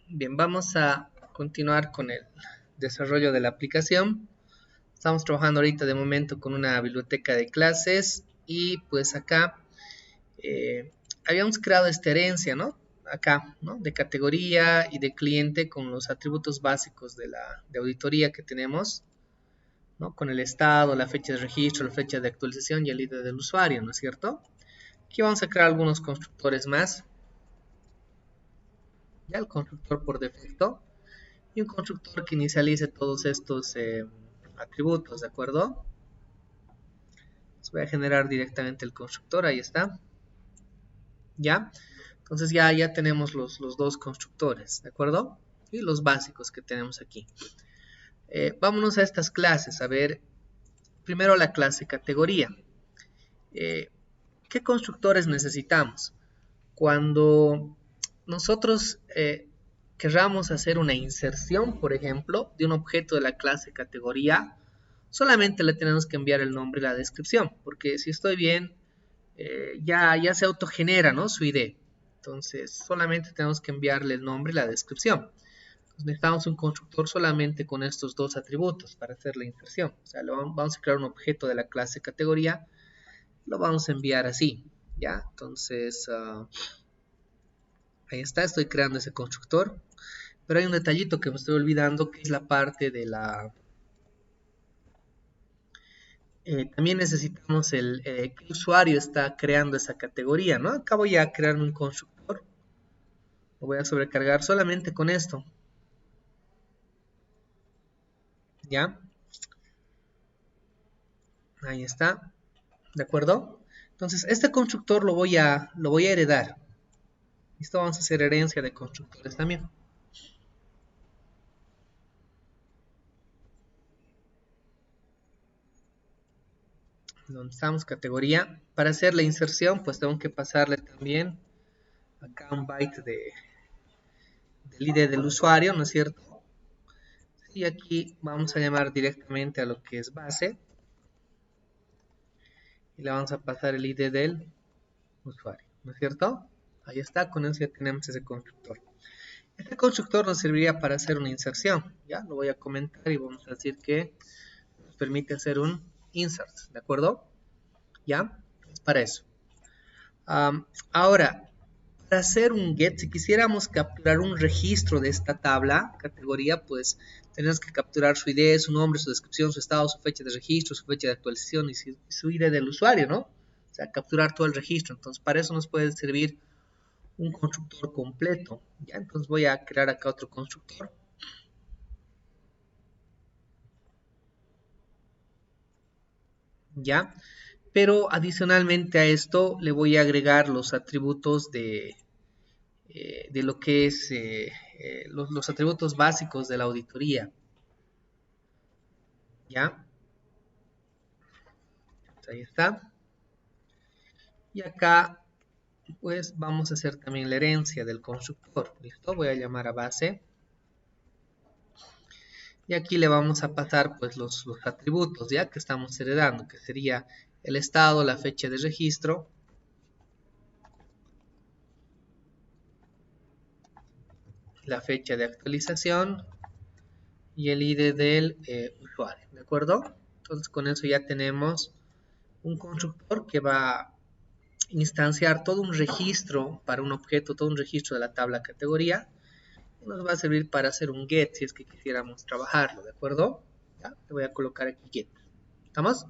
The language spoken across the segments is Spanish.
Bien, vamos a continuar con el desarrollo de la aplicación. Estamos trabajando ahorita de momento con una biblioteca de clases y pues acá eh, habíamos creado esta herencia, ¿no? Acá, ¿no? De categoría y de cliente con los atributos básicos de auditoría que tenemos, ¿no? Con el estado, la fecha de registro, la fecha de actualización y el ID del usuario, ¿no es cierto? Aquí vamos a crear algunos constructores más. Ya el constructor por defecto. Y un constructor que inicialice todos estos atributos, ¿de acuerdo? Pues voy a generar directamente el constructor, ahí está, ¿ya? Entonces ya tenemos los dos constructores, ¿de acuerdo? Y los básicos que tenemos aquí. Vámonos a estas clases, a ver, primero la clase categoría. Eh, ¿Qué constructores necesitamos? Cuando nosotros querramos hacer una inserción, por ejemplo, de un objeto de la clase categoría, solamente le tenemos que enviar el nombre y la descripción, porque si estoy bien, ya se autogenera, ¿no? Su ID. Entonces, solamente tenemos que enviarle el nombre y la descripción. Entonces, necesitamos un constructor solamente con estos dos atributos para hacer la inserción. O sea, vamos a crear un objeto de la clase categoría, lo vamos a enviar así, ¿ya? Entonces, ahí está, estoy creando ese constructor. Pero hay un detallito que me estoy olvidando, que es la parte de la... también necesitamos qué usuario está creando esa categoría, ¿no? Acá voy a crear un constructor. Lo voy a sobrecargar solamente con esto. ¿Ya? Ahí está. ¿De acuerdo? Entonces, este constructor lo voy a heredar. Esto vamos a hacer herencia de constructores también. Donde estamos, categoría. Para hacer la inserción, pues tengo que pasarle también acá un byte del ID del usuario, ¿no es cierto? Y aquí vamos a llamar directamente a lo que es base. Y le vamos a pasar el ID del usuario, ¿no es cierto? Ahí está, con eso ya tenemos ese constructor. Este constructor nos serviría para hacer una inserción, ¿ya? Lo voy a comentar y vamos a decir que nos permite hacer un insert, ¿de acuerdo? ¿Ya? Es para eso. Ahora, para hacer un get, si quisiéramos capturar un registro de esta tabla, categoría, pues tenemos que capturar su ID, su nombre, su descripción, su estado, su fecha de registro, su fecha de actualización y su ID del usuario, ¿no? O sea, capturar todo el registro. Entonces, para eso nos puede servir un constructor completo. ¿Ya? Entonces voy a crear acá otro constructor. ¿Ya? Pero adicionalmente a esto le voy a agregar los atributos de lo que es los atributos básicos de la auditoría. ¿Ya? Ahí está. Y acá pues vamos a hacer también la herencia del constructor. ¿Listo? Voy a llamar a base. Y aquí le vamos a pasar pues los atributos ya que estamos heredando, que sería el estado, la fecha de registro, la fecha de actualización y el ID del usuario, ¿de acuerdo? Entonces con eso ya tenemos un constructor que va a instanciar todo un registro para un objeto, todo un registro de la tabla categoría, y nos va a servir para hacer un get si es que quisiéramos trabajarlo, ¿de acuerdo? ¿Ya? Le voy a colocar aquí get. ¿Estamos?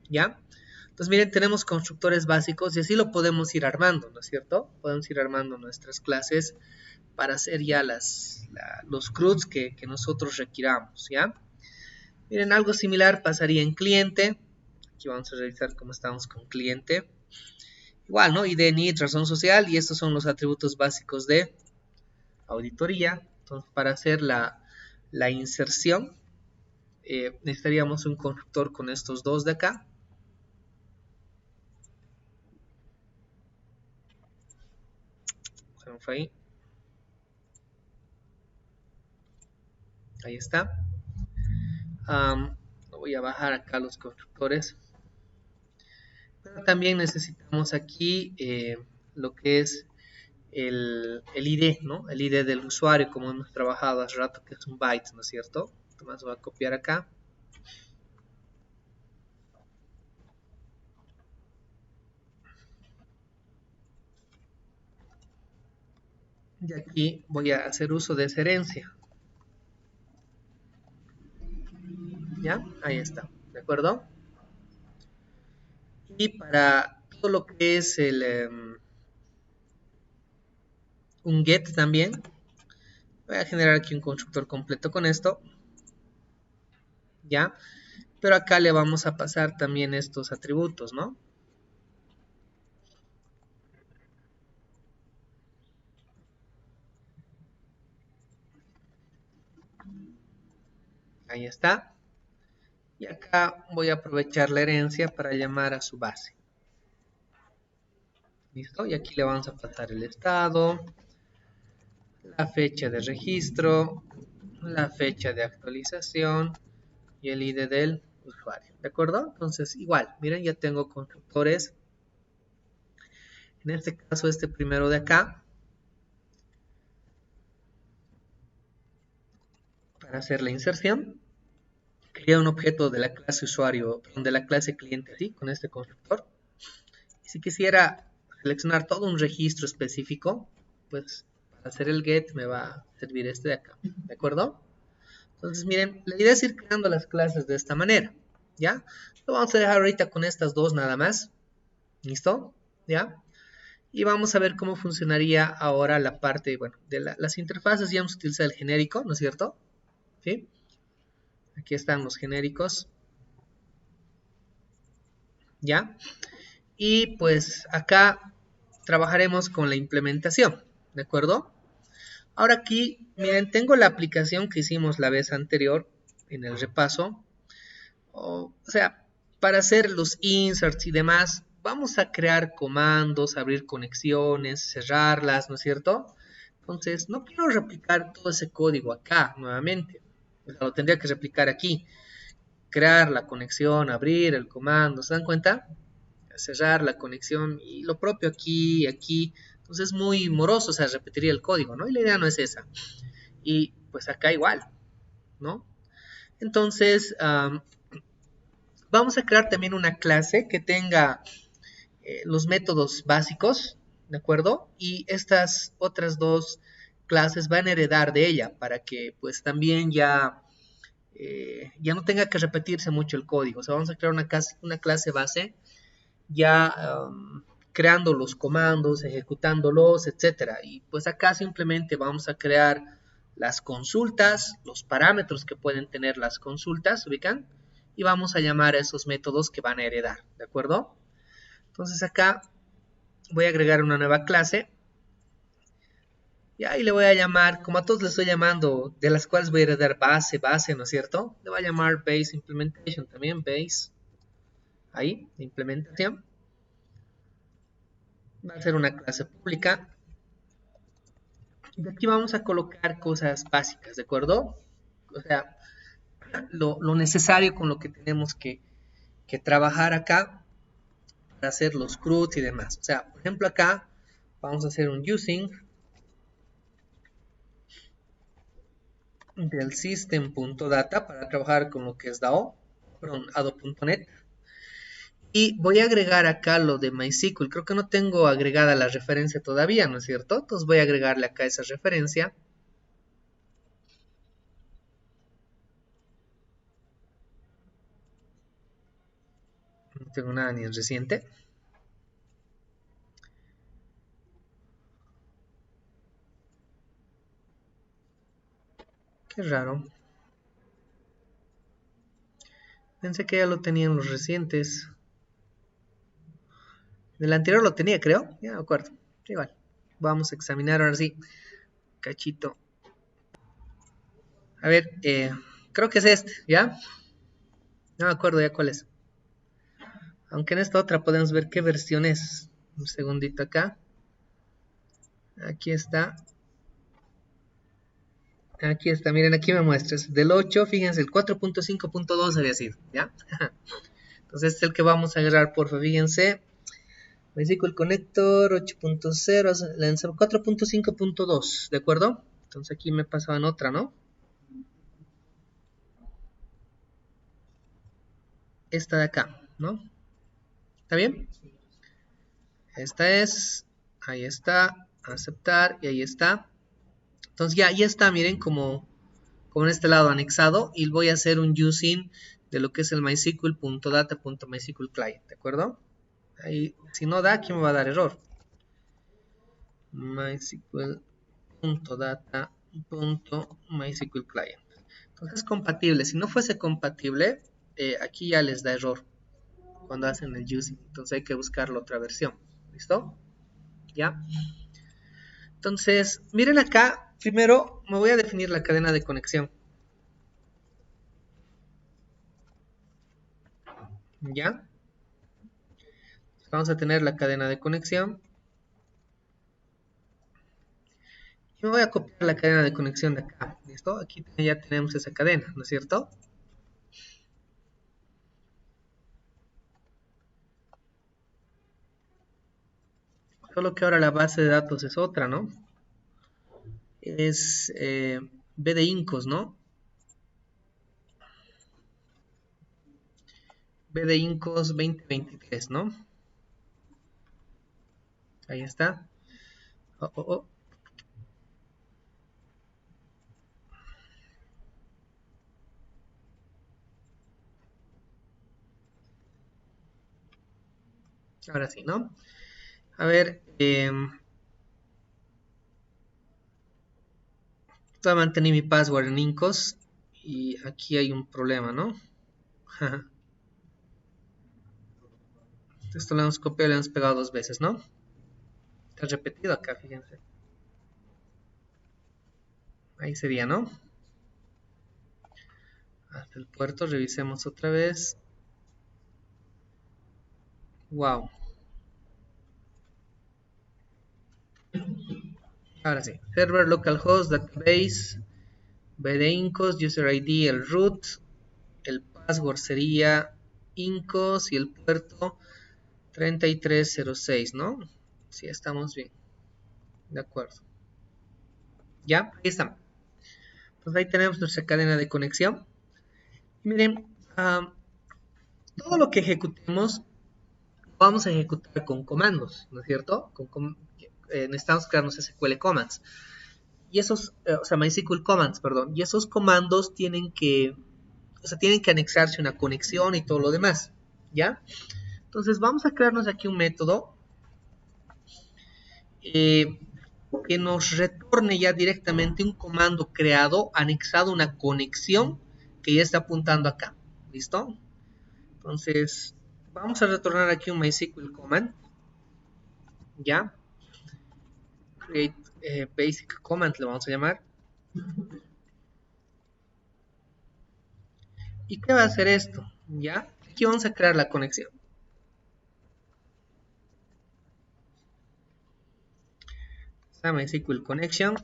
¿Ya? Entonces miren, tenemos constructores básicos y así lo podemos ir armando, ¿no es cierto? Podemos ir armando nuestras clases para hacer ya los CRUDs que nosotros requiramos, ¿ya? Miren, algo similar pasaría en cliente. Aquí vamos a revisar cómo estamos con cliente. Igual, ¿no? ID, NID, razón social, y estos son los atributos básicos de auditoría. Entonces, para hacer la inserción, necesitaríamos un constructor con estos dos de acá. Se me fue ahí. Ahí está. Voy a bajar acá los constructores. Pero también necesitamos aquí lo que es el ID, ¿no? El ID del usuario, como hemos trabajado hace rato, que es un byte, ¿no es cierto? Entonces voy a copiar acá. Y aquí voy a hacer uso de esa herencia. ¿Ya? Ahí está. ¿De acuerdo? Y para todo lo que es un get también, voy a generar aquí un constructor completo con esto. ¿Ya? Pero acá le vamos a pasar también estos atributos, ¿no? Ahí está. Y acá voy a aprovechar la herencia para llamar a su base. ¿Listo? Y aquí le vamos a pasar el estado, la fecha de registro, la fecha de actualización y el ID del usuario. ¿De acuerdo? Entonces, igual, miren, ya tengo constructores. En este caso, este primero de acá, para hacer la inserción, crea un objeto de la clase usuario, de la clase cliente, así, con este constructor. Y si quisiera seleccionar todo un registro específico, pues para hacer el get me va a servir este de acá, ¿de acuerdo? Entonces miren, la idea es ir creando las clases de esta manera, ¿ya? Lo vamos a dejar ahorita con estas dos nada más, ¿listo? ¿Ya? Y vamos a ver cómo funcionaría ahora la parte, bueno, de las interfaces. Ya vamos a utilizar el genérico, ¿no es cierto? ¿Sí? Aquí están los genéricos, ¿ya? Y pues acá trabajaremos con la implementación, ¿de acuerdo? Ahora aquí, miren, tengo la aplicación que hicimos la vez anterior en el repaso. O sea, para hacer los inserts y demás, vamos a crear comandos, abrir conexiones, cerrarlas, ¿no es cierto? Entonces, no quiero replicar todo ese código acá nuevamente. O sea, lo tendría que replicar aquí. Crear la conexión, abrir el comando, ¿se dan cuenta? Cerrar la conexión y lo propio aquí, aquí. Entonces es muy moroso, o sea, repetiría el código, ¿no? Y la idea no es esa. Y pues acá igual, ¿no? Entonces, vamos a crear también una clase que tenga los métodos básicos, ¿de acuerdo? Y estas otras dos clases van a heredar de ella para que pues también ya no tenga que repetirse mucho el código. O sea, vamos a crear una clase base ya creando los comandos, ejecutándolos, etcétera. Y pues acá simplemente vamos a crear las consultas, los parámetros que pueden tener las consultas, ¿ubican? Y vamos a llamar a esos métodos que van a heredar, ¿de acuerdo? Entonces acá voy a agregar una nueva clase. Y ahí le voy a llamar, como a todos les estoy llamando, de las cuales voy a heredar base, ¿no es cierto? Le voy a llamar base implementation también, base. Ahí, implementación. Va a ser una clase pública. Y aquí vamos a colocar cosas básicas, ¿de acuerdo? O sea, lo necesario con lo que tenemos que trabajar acá para hacer los CRUDs y demás. O sea, por ejemplo acá vamos a hacer un using del system.data para trabajar con lo que es DAO, perdón, ado.net. Y voy a agregar acá lo de MySQL. Creo que no tengo agregada la referencia todavía, ¿no es cierto? Entonces voy a agregarle acá esa referencia. No tengo nada ni en reciente. Qué raro. Pensé que ya lo tenía en los recientes. Del anterior lo tenía, creo. Ya me acuerdo. Igual. Vamos a examinar ahora sí. Cachito. A ver, creo que es este, ¿ya? No me acuerdo ya cuál es. Aunque en esta otra podemos ver qué versión es. Un segundito acá. Aquí está. Aquí está, miren, aquí me muestras. Del 8, fíjense, el 4.5.2 había sido, ¿ya? Entonces este es el que vamos a agarrar, porfa, fíjense. MySQL Connector 8.0, lanzamos 4.5.2, ¿de acuerdo? Entonces aquí me pasaban otra, ¿no? Esta de acá, ¿no? ¿Está bien? Esta es, ahí está, aceptar y ahí está. Entonces ya está, miren, como en este lado anexado, y voy a hacer un using de lo que es el mysql.data.mysql client, ¿de acuerdo? Ahí, si no da, aquí me va a dar error. mysql.data.mysql client. Entonces es compatible. Si no fuese compatible, aquí ya les da error cuando hacen el using. Entonces hay que buscar la otra versión. ¿Listo? ¿Ya? Entonces, miren acá. Primero me voy a definir la cadena de conexión. ¿Ya? Vamos a tener la cadena de conexión. Y me voy a copiar la cadena de conexión de acá. ¿Listo? Aquí ya tenemos esa cadena, ¿no es cierto? Solo que ahora la base de datos es otra, ¿no? Es B de Incos, ¿no? B de Incos 2023, ¿no? Ahí está. Oh, oh, oh. Ahora sí, ¿no? A ver, voy a mantener mi password en Incos y aquí hay un problema, ¿no? Esto lo hemos copiado y lo hemos pegado dos veces, ¿no? Está repetido acá, fíjense. Ahí sería, ¿no? Hasta el puerto, revisemos otra vez. Wow. Ahora sí. Server localhost database. B de Incos, user ID, el root. El password sería Incos y el puerto 3306, ¿no? Sí, estamos bien. De acuerdo. ¿Ya? Ahí está. Pues ahí tenemos nuestra cadena de conexión. Y miren, todo lo que ejecutemos vamos a ejecutar con comandos, ¿no es cierto? Necesitamos crearnos SQL commands. Y esos, o sea, MySQL commands, perdón. Y esos comandos tienen que, o sea, tienen que anexarse una conexión y todo lo demás, ¿ya? Entonces vamos a crearnos aquí un método eh, que nos retorne ya directamente un comando creado, anexado a una conexión que ya está apuntando acá. ¿Listo? Entonces, vamos a retornar aquí un MySQL command. ¿Ya? Create basic command le vamos a llamar. ¿Y qué va a hacer esto? ¿Ya? Aquí vamos a crear la conexión. Está MySQL connection.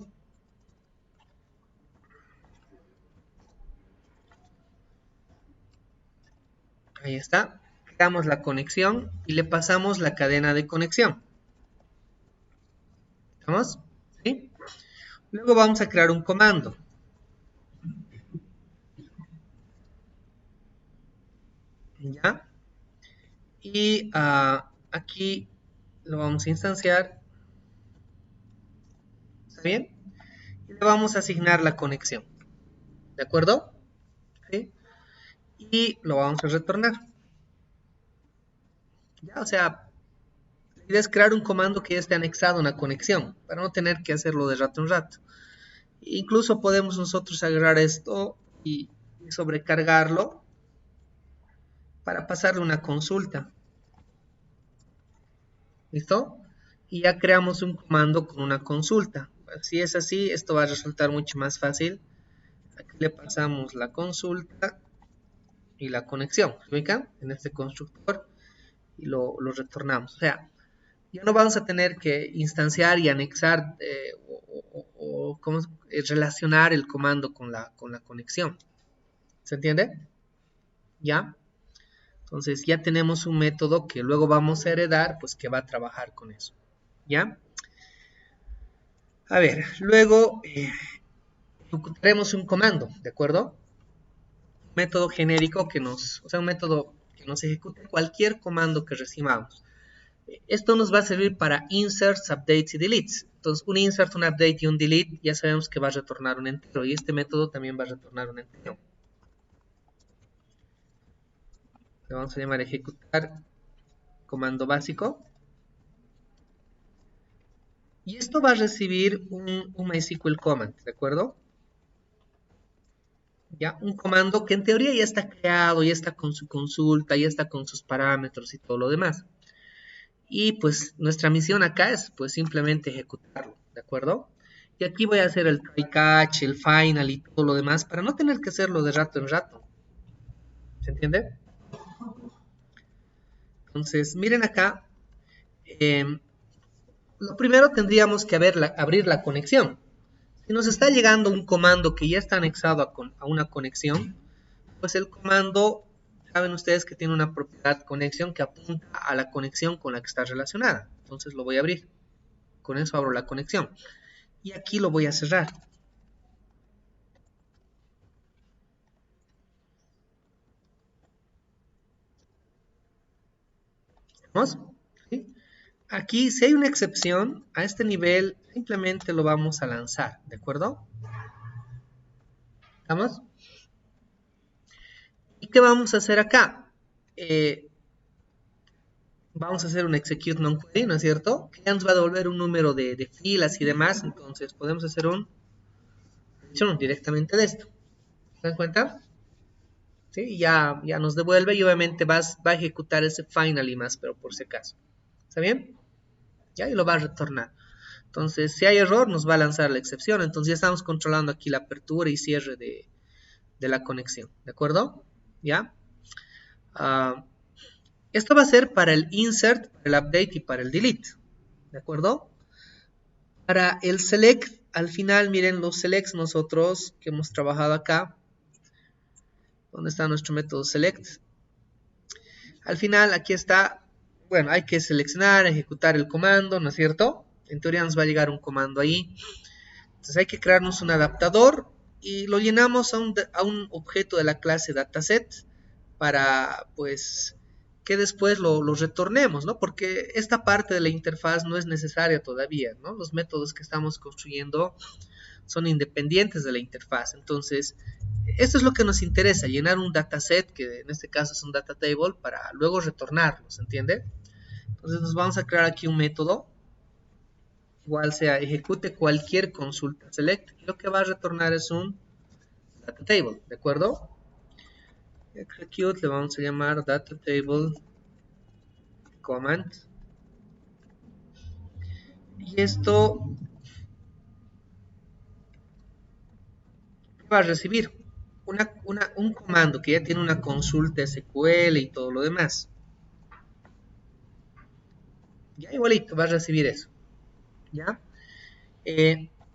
Ahí está. Creamos la conexión y le pasamos la cadena de conexión. ¿Estamos? ¿Sí? Luego vamos a crear un comando. ¿Ya? Y aquí lo vamos a instanciar. ¿Está bien? Y le vamos a asignar la conexión. ¿De acuerdo? ¿Sí? Y lo vamos a retornar. ¿Ya? O sea, la idea es crear un comando que esté anexado a una conexión para no tener que hacerlo de rato en rato. Incluso podemos nosotros agarrar esto y sobrecargarlo para pasarle una consulta. ¿Listo? Y ya creamos un comando con una consulta. Si es así, esto va a resultar mucho más fácil. Aquí le pasamos la consulta y la conexión. ¿Se ubican? En este constructor y lo retornamos. O sea, ya no vamos a tener que instanciar y anexar o ¿cómo relacionar el comando con la conexión. ¿Se entiende? ¿Ya? Entonces ya tenemos un método que luego vamos a heredar, pues que va a trabajar con eso. ¿Ya? A ver, luego ejecutaremos un comando, ¿de acuerdo? Un método genérico o sea, un método que nos ejecute cualquier comando que recibamos. Esto nos va a servir para inserts, updates y deletes. Entonces, un insert, un update y un delete ya sabemos que va a retornar un entero. Y este método también va a retornar un entero. Le vamos a llamar ejecutar comando básico. Y esto va a recibir un MySQL command, ¿de acuerdo? Ya, un comando que en teoría ya está creado, ya está con su consulta, ya está con sus parámetros y todo lo demás. Y pues nuestra misión acá es pues simplemente ejecutarlo, ¿de acuerdo? Y aquí voy a hacer el try catch, el final y todo lo demás para no tener que hacerlo de rato en rato. ¿Se entiende? Entonces, miren acá. Lo primero tendríamos que abrir la conexión. Si nos está llegando un comando que ya está anexado a una conexión, pues el comando, saben ustedes que tiene una propiedad conexión que apunta a la conexión con la que está relacionada. Entonces lo voy a abrir. Con eso abro la conexión. Y aquí lo voy a cerrar. ¿Vamos? ¿Sí? Aquí, si hay una excepción, a este nivel simplemente lo vamos a lanzar, ¿de acuerdo? ¿Vamos? ¿Y qué vamos a hacer acá? Vamos a hacer un execute non-query, ¿no es cierto? Que ya nos va a devolver un número de filas y demás, entonces podemos hacer un directamente de esto. ¿Se dan cuenta? ¿Sí? Ya nos devuelve y obviamente va a ejecutar ese finally más, pero por si acaso. ¿Está bien? Ya, y lo va a retornar. Entonces, si hay error, nos va a lanzar la excepción. Entonces, ya estamos controlando aquí la apertura y cierre de la conexión. ¿De acuerdo? ¿Ya? Esto va a ser para el insert, para el update y para el delete. ¿De acuerdo? Para el select, al final, miren los selects nosotros que hemos trabajado acá. ¿Dónde está nuestro método select? Al final, aquí está, bueno, hay que seleccionar, ejecutar el comando, ¿no es cierto? En teoría nos va a llegar un comando ahí. Entonces hay que crearnos un adaptador y lo llenamos a un objeto de la clase dataset para, pues, que después lo retornemos, ¿no? Porque esta parte de la interfaz no es necesaria todavía, ¿no? Los métodos que estamos construyendo son independientes de la interfaz. Entonces, esto es lo que nos interesa, llenar un dataset, que en este caso es un data table, para luego retornarlo, ¿se entiende? Entonces nos vamos a crear aquí un método, igual sea ejecute cualquier consulta select, y lo que va a retornar es un data table, ¿de acuerdo? Execute le vamos a llamar data table command, y esto va a recibir un comando que ya tiene una consulta SQL y todo lo demás. Ya igualito va a recibir eso. ¿Ya?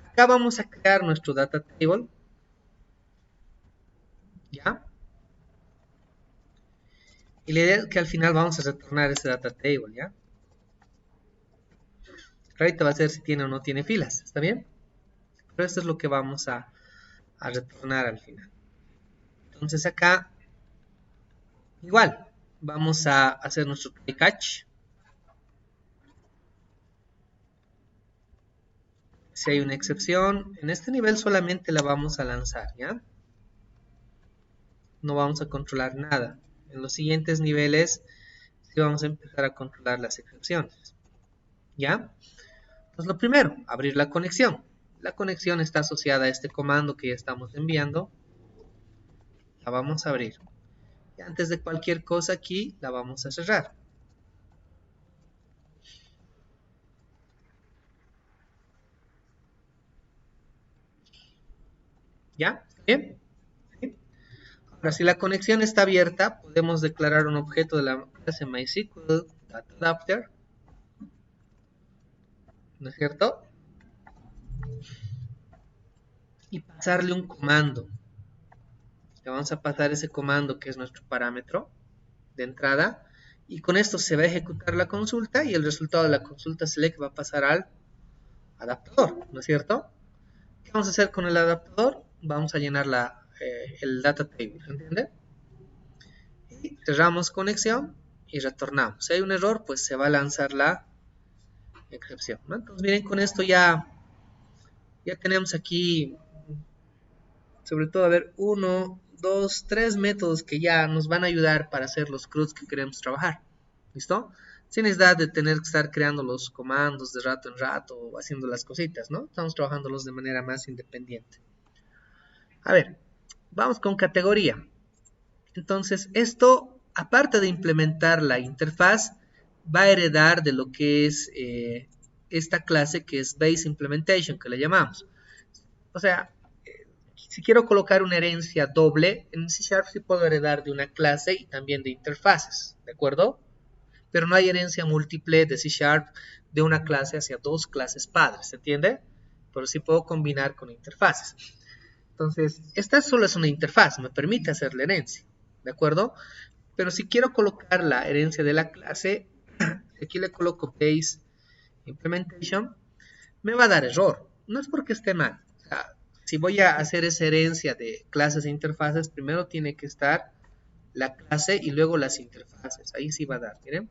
Acá vamos a crear nuestro data table. ¿Ya? Y la idea es que al final vamos a retornar ese data table. ¿Ya? Ahorita va a ser si tiene o no tiene filas. ¿Está bien? Pero esto es lo que vamos a retornar al final. Entonces acá, igual, vamos a hacer nuestro try catch. Si hay una excepción, en este nivel solamente la vamos a lanzar, ¿ya? No vamos a controlar nada. En los siguientes niveles sí vamos a empezar a controlar las excepciones, ¿ya? Entonces lo primero, abrir la conexión. La conexión está asociada a este comando que ya estamos enviando. La vamos a abrir. Y antes de cualquier cosa aquí, la vamos a cerrar. ¿Ya? ¿Bien? ¿Sí? Ahora, si la conexión está abierta, podemos declarar un objeto de la clase MySQL DataAdapter, ¿no es cierto? Y pasarle un comando. Le vamos a pasar ese comando que es nuestro parámetro. de entrada, y con esto se va a ejecutar la consulta y el resultado de la consulta select va a pasar al adaptador, ¿no es cierto? ¿Qué vamos a hacer con el adaptador? Vamos a llenar el data table, ¿entiende? Y cerramos conexión y retornamos. Si hay un error, pues se va a lanzar la excepción, ¿no? Entonces, miren, con esto ya tenemos aquí, sobre todo, a ver, 1, 2, 3 métodos que ya nos van a ayudar para hacer los CRUDs que queremos trabajar. ¿Listo? Sin necesidad de tener que estar creando los comandos de rato en rato o haciendo las cositas, ¿no? Estamos trabajándolos de manera más independiente. A ver, vamos con categoría. Entonces, esto, aparte de implementar la interfaz, va a heredar de lo que es esta clase que es Base Implementation, que le llamamos. O sea, si quiero colocar una herencia doble, en C# sí puedo heredar de una clase y también de interfaces, ¿de acuerdo? Pero no hay herencia múltiple de C# de una clase hacia dos clases padres, ¿se entiende? Pero sí puedo combinar con interfaces. Entonces, esta solo es una interfaz, me permite hacer la herencia, ¿de acuerdo? Pero si quiero colocar la herencia de la clase, aquí le coloco Base Implementation, me va a dar error. No es porque esté mal. O sea, si voy a hacer esa herencia de clases e interfaces, primero tiene que estar la clase y luego las interfaces. Ahí sí va a dar, miren.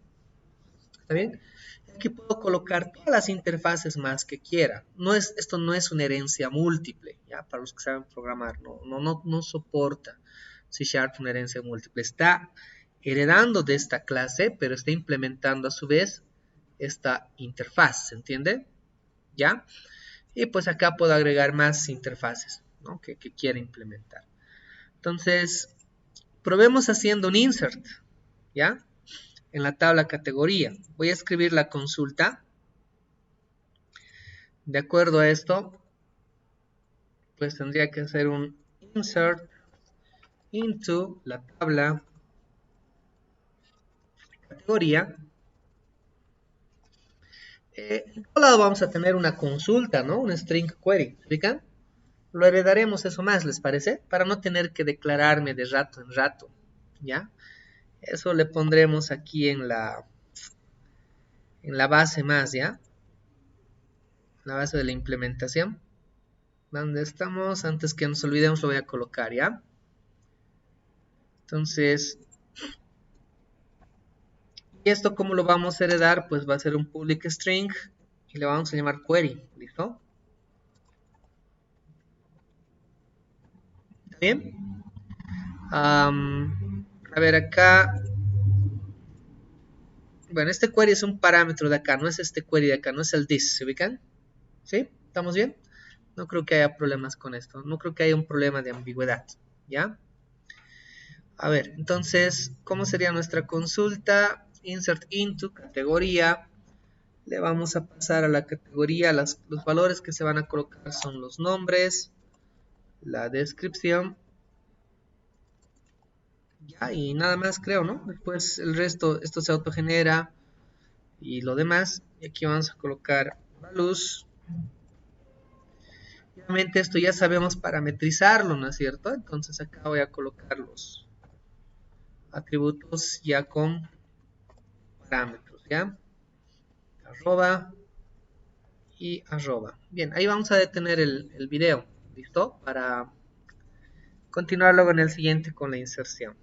¿Está bien? Aquí puedo colocar todas las interfaces más que quiera. Esto no es una herencia múltiple, ¿ya? Para los que saben programar, no soporta C# una herencia múltiple. Está heredando de esta clase, pero está implementando a su vez esta interfaz, ¿se entiende? ¿Ya? Y pues acá puedo agregar más interfaces, ¿no? que quiera implementar. Entonces, probemos haciendo un insert, ¿ya? En la tabla categoría. Voy a escribir la consulta. De acuerdo a esto, pues tendría que hacer un insert into la tabla categoría. En todo lado vamos a tener una consulta, ¿no? Un string query, ¿explican? Lo heredaremos eso más, ¿les parece? Para no tener que declararme de rato en rato, ¿ya? Eso le pondremos aquí en la base más, ¿ya? La base de la implementación. ¿Dónde estamos? Antes que nos olvidemos lo voy a colocar, ¿ya? Entonces, ¿y esto cómo lo vamos a heredar? Pues va a ser un public string y le vamos a llamar query, ¿listo? ¿Está bien? A ver, acá, bueno, este query es un parámetro de acá, no es este query de acá, no es el this, ¿se ubican? ¿Sí? ¿Estamos bien? No creo que haya problemas con esto, no creo que haya un problema de ambigüedad, ¿ya? A ver, entonces, ¿cómo sería nuestra consulta? Insert into, categoría. Le vamos a pasar a la categoría, los valores que se van a colocar son los nombres, la descripción, ya, y nada más creo, ¿no? Después el resto, esto se autogenera y lo demás. Y aquí vamos a colocar values. Obviamente esto ya sabemos parametrizarlo, ¿no es cierto? Entonces acá voy a colocar los atributos ya con parámetros, ¿ya? Arroba y arroba. Bien, ahí vamos a detener el video, ¿listo? Para continuar luego en el siguiente con la inserción.